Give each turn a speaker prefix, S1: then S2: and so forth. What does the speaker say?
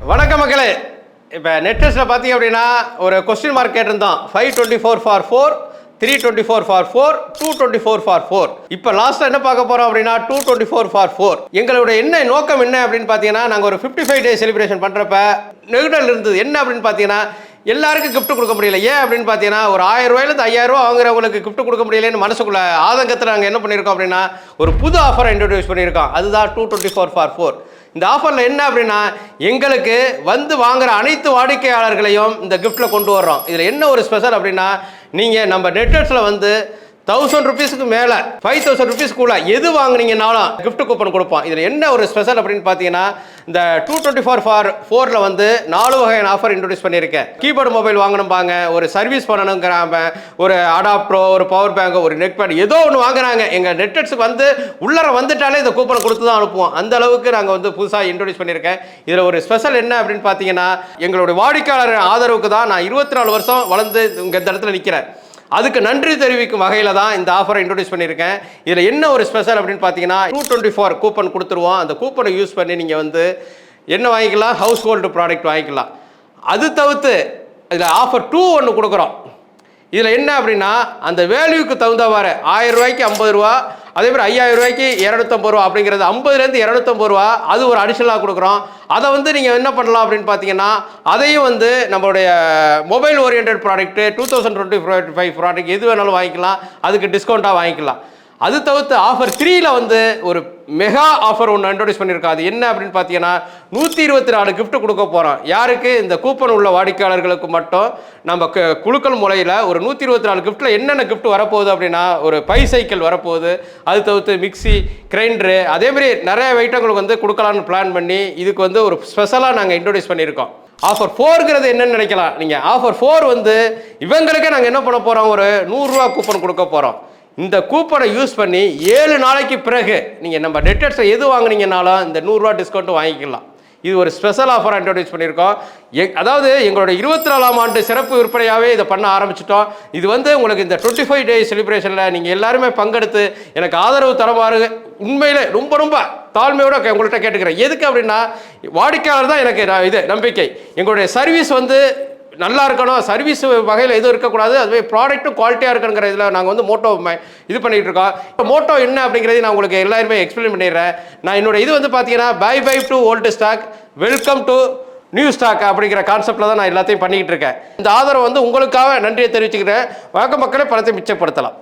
S1: வணக்கம் மக்களே. இப்போ நெட்ஃப்ளிக்ஸில் பார்த்தீங்க அப்படின்னா ஒரு கொஸ்டின் மார்க் கேட்டிருந்தோம். 524 ஃபார் 4, 324 ஃபார் 4, 224 ஃபார் 4. இப்போ லாஸ்ட்டாக என்ன பார்க்க போகிறோம் அப்படின்னா 224 ஃபார் 4. எங்களுடைய நோக்கம் என்ன அப்படின்னு பார்த்தீங்கன்னா, நாங்கள் ஒரு 55 டே செலிப்ரேஷன் பண்ணுறப்ப நெகட்டிவ் இருந்தது. என்ன அப்படின்னு பார்த்தீங்கன்னா, எல்லாருக்கும் கிஃப்ட் கொடுக்க முடியல. ஏன் அப்படின்னு பார்த்தீங்கன்னா, ஒரு 1000 ரூபாயிலேருந்து 5000 ரூபா வாங்குறவங்களுக்கு கிஃப்ட் கொடுக்க முடியலன்னு மனசுக்குள்ள ஆதங்கத்தில் நாங்கள் என்ன பண்ணியிருக்கோம் அப்படின்னா, ஒரு புது ஆஃபரை இன்ட்ரடியூஸ் பண்ணியிருக்கோம். அதுதான் 224 ஃபார் 4. இந்த ஆஃபரில் என்ன அப்படின்னா, எங்களுக்கு வந்து வாங்குற அனைத்து வாடிக்கையாளர்களையும் இந்த கிஃப்ட்டில் கொண்டு வர்றோம். இதில் என்ன ஒரு ஸ்பெஷல் அப்படின்னா, நீங்கள் நம்ம நெட்ஃப்ளிக்ஸில் வந்து 1000 ருபீஸுக்கு மேலே 5000 ருபீஸ்க்குள்ள எது வாங்கினீங்கனாலும் கிஃப்ட் கூப்பன் கொடுப்போம். இதில் என்ன ஒரு ஸ்பெஷல் அப்படின்னு பார்த்தீங்கன்னா, இந்த 224 ஃபார் 4ல் வந்து 4 வகையான ஆஃபர் இன்ட்ரடியூஸ் பண்ணியிருக்கேன். கீபோர்டு மொபைல் வாங்கணும்பாங்க, ஒரு சர்வீஸ் பண்ணணுங்கிறாம, ஒரு அடாப்டரோ, ஒரு பவர் பேங்கோ, ஒரு நெக் பேட் ஏதோ ஒன்று வாங்குறாங்க. எங்கள் நெட்ஃப்ளிக்ஸுக்கு வந்து உள்ளர வந்துட்டாலே இந்த கூப்பன் கொடுத்து தான் அனுப்புவோம். அந்த அளவுக்கு நாங்கள் வந்து புதுசாக இன்ட்ரடியூஸ் பண்ணியிருக்கேன். இதில் ஒரு ஸ்பெஷல் என்ன அப்படின்னு பார்த்தீங்கன்னா, எங்களுடைய வாடிக்கையாளர் ஆதரவுக்கு தான் நான் 24 வருஷம் வளர்ந்து இங்கே இந்த இடத்துல நிற்கிறேன். அதுக்கு நன்றி தெரிவிக்கும் வகையில் தான் இந்த ஆஃபரை இன்ட்ரடியூஸ் பண்ணியிருக்கேன். இதில் என்ன ஒரு ஸ்பெஷல் அப்படின்னு பார்த்தீங்கன்னா, 224 கூப்பன் கொடுத்துருவோம். அந்த கூப்பனை யூஸ் பண்ணி நீங்கள் வந்து என்ன வாங்கிக்கலாம், ஹவுஸ் ஹோல்டு ப்ராடக்ட் வாங்கிக்கலாம். அது தவிர்த்து இதில் ஆஃபர் 2 ஒன்று கொடுக்குறோம். இதில் என்ன அப்படின்னா, அந்த வேல்யூக்கு தகுந்தவாறு 1000 ரூபாய்க்கு 50 ரூபா, அதே மாதிரி 5000 ரூபாய்க்கு 250 ரூபா அப்படிங்கிறது 50லேருந்து 250 ரூபா அது ஒரு அடிஷனலாக கொடுக்குறோம். அதை வந்து நீங்கள் என்ன பண்ணலாம் அப்படின்னு பார்த்தீங்கன்னா, அதையும் வந்து நம்மளுடைய மொபைல் ஓரியன்ட் ப்ராடக்ட்டு 2025 ப்ராடக்ட் எது வேணாலும் வாங்கிக்கலாம். அதுக்கு டிஸ்கவுண்ட்டாக வாங்கிக்கலாம். அது தவிர்த்து ஆஃபர் 3ல் வந்து ஒரு மெகா ஆஃபர் ஒன்று இன்ட்ரடியூஸ் பண்ணியிருக்கோம். அது என்ன அப்படின்னு பார்த்தீங்கன்னா, 124 கிஃப்ட் கொடுக்க போகிறோம். யாருக்கு? இந்த கூப்பன் உள்ள வாடிக்கையாளர்களுக்கு மட்டும் நம்ம குழுக்கள் முறையில் ஒரு 124 கிஃப்ட்டில் என்னென்ன கிஃப்ட் வரப்போகுது அப்படின்னா, ஒரு பைசைக்கிள் வரப்போகுது. அது தவிர்த்து மிக்சி, கிரைண்டரு, அதேமாதிரி நிறைய ஐட்டங்களுக்கு வந்து கொடுக்கலான்னு பிளான் பண்ணி இதுக்கு வந்து ஒரு ஸ்பெஷலாக நாங்கள் இன்ட்ரடியூஸ் பண்ணியிருக்கோம். ஆஃபர் 4ங்கிறது என்னன்னு நினைக்கலாம் நீங்கள். ஆஃபர் 4 வந்து இவங்களுக்கே நாங்கள் என்ன பண்ண போகிறோம், ஒரு 100 ரூபா கூப்பன் கொடுக்க போகிறோம். இந்த கூப்பனை யூஸ் பண்ணி 7 நாளைக்கு பிறகு நீங்கள் நம்ம நெட்ஃப்ளிக்ஸில் எது வாங்கினீங்கனாலும் இந்த 100 ரூபா டிஸ்கவுண்ட்டு வாங்கிக்கலாம். இது ஒரு ஸ்பெஷல் ஆஃபராக இன்ட்ரடியூஸ் பண்ணியிருக்கோம். அதாவது எங்களுடைய 24ஆம் ஆண்டு சிறப்பு விற்பனையாகவே இதை பண்ண ஆரம்பிச்சிட்டோம். இது வந்து உங்களுக்கு இந்த 25 டே செலிப்ரேஷனில் நீங்கள் எல்லாருமே பங்கெடுத்து எனக்கு ஆதரவு தரமாறு உண்மையிலே ரொம்ப ரொம்ப தாழ்மையோடு உங்கள்கிட்ட கேட்டுக்கிறேன். எதுக்கு அப்படின்னா, வாடிக்கையாளர் தான் எனக்கு இது நம்பிக்கை. எங்களுடைய சர்வீஸ் வந்து நல்லா இருக்கணும், சர்வீஸ் வகையில் எதுவும் இருக்கக்கூடாது, அதுவே ப்ராடக்ட்டும் குவாலிட்டியாக இருக்குங்கிற இதில் நாங்கள் வந்து மோட்டோ இது பண்ணிகிட்டு இருக்கோம். இப்போ மோட்டோ என்ன அப்படிங்கிறத நான் உங்களுக்கு எல்லாருமே எக்ஸ்பிளைன் பண்ணிடுறேன். நான் என்னோட இது வந்து பார்த்தீங்கன்னா, bye to old stock, welcome to new stock அப்படிங்கிற கான்செப்டில் தான் நான் எல்லாத்தையும் பண்ணிக்கிட்டு இருக்கேன். இந்த ஆதரவு வந்து உங்களுக்காக நன்றியை தெரிவிச்சுக்கிறேன். வணக்க மக்களை பணத்தை மிச்சப்படுத்தலாம்.